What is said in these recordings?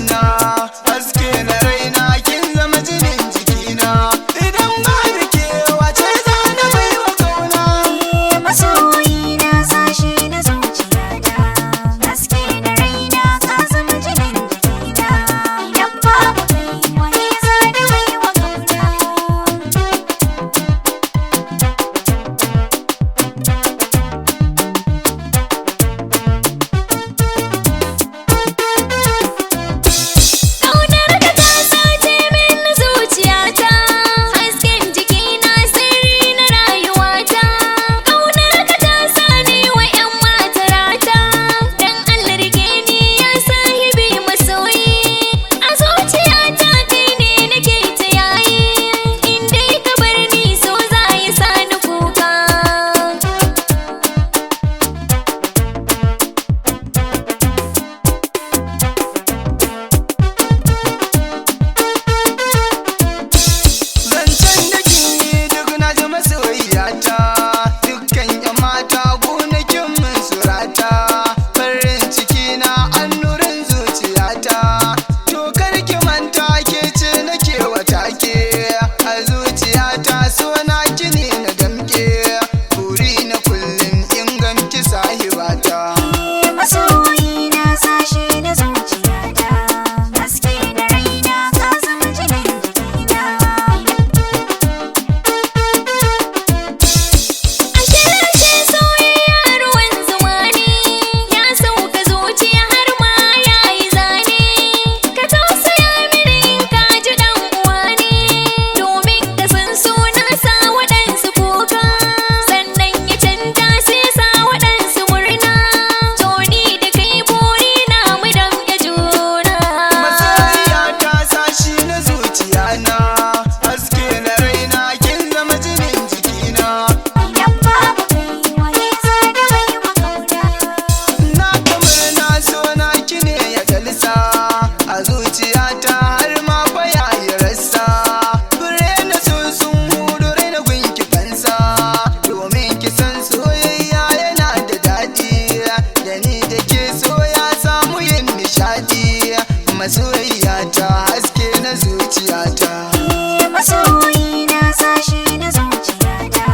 na, haske na raina kin zama jinin jikina. Idan ba da ke wace za na bai wa kauna. Masoyi na sashi na zuciyata, haske na raina ka zama jinin jikina. Idan babu kai wani za da bai wa kauna. Ƙaunar ka ta sace min zuciyata, hasken jikina sirri na rayuwata. Ƙaunar ka ta sani wa 'yan matarata, dan Allah rike ni ya sahibi masoyi. A zuciyata kai ne nake ta yayi, in dai ka bar ni so za ya sani kuka. Zancen da kin yi duk na ji masoyiyata, dukkan 'yan mata gonakin mun surata. Farin ciki na annurin zuciyata, to kar ki manta ke ce nake wata ke. A zuciyata so na kini na damke, buri na kullum in ganki sahibata. Masoyi na sashi na zuciyata, haske na raina ka zama jinin jikina. Ashe soyayya ruwan zuma ne, ya sauka zuciya har ma ya yi zane. Ka tausaya mini in ka ji ɗan uwa ne, domin ka san suna sa waɗansu kuka, sannan ya canja sai sa waɗansu murna. To ni da kai buri na mu damƙe juna. Masoyiyata sashi na zuciya na, haske na raina kin zama jinin jikina. Idan babu kai wani za da bai wa kauna. Na kamar na so na kine ya galsa, a zuciyata har ma fa ya yi rassa. Fure na so sun hudu raina gunki fansa, domin ki san soyayya yana da daɗi. Da ni da ke so ya samu yin nishaɗi. Masoyiyata haske na zuciyata. Masoyi na sashi na zuciyata,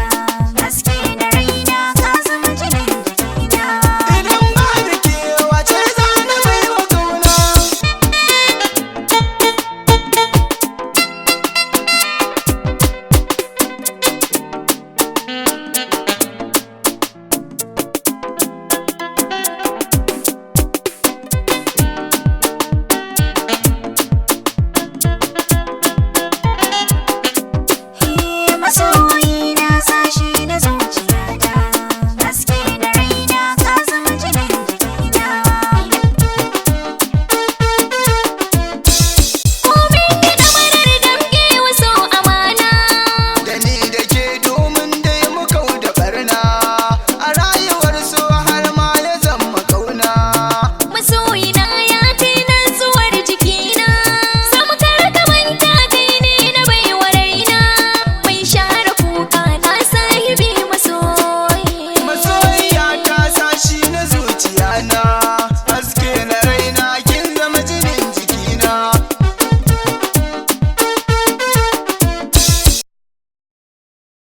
haske na raina ka zama jinin jikina. Idan ba da ke wace za na bai wa kauna. Masoyi na sashi na zuciyata, haske na raina ka zama jinin jikina. Komin ni da marar damƙe wasu amana. Da ni da ke domin dai mu kau da barna, a rayuwar so har ma ya zama kauna. Masoyina ya fi nutsuwar jikina, sam kar ka manta kai ne na baiwa raina. Mai share kuka na sahibi masoyi. Masoyiya ta sashi na zuciya na,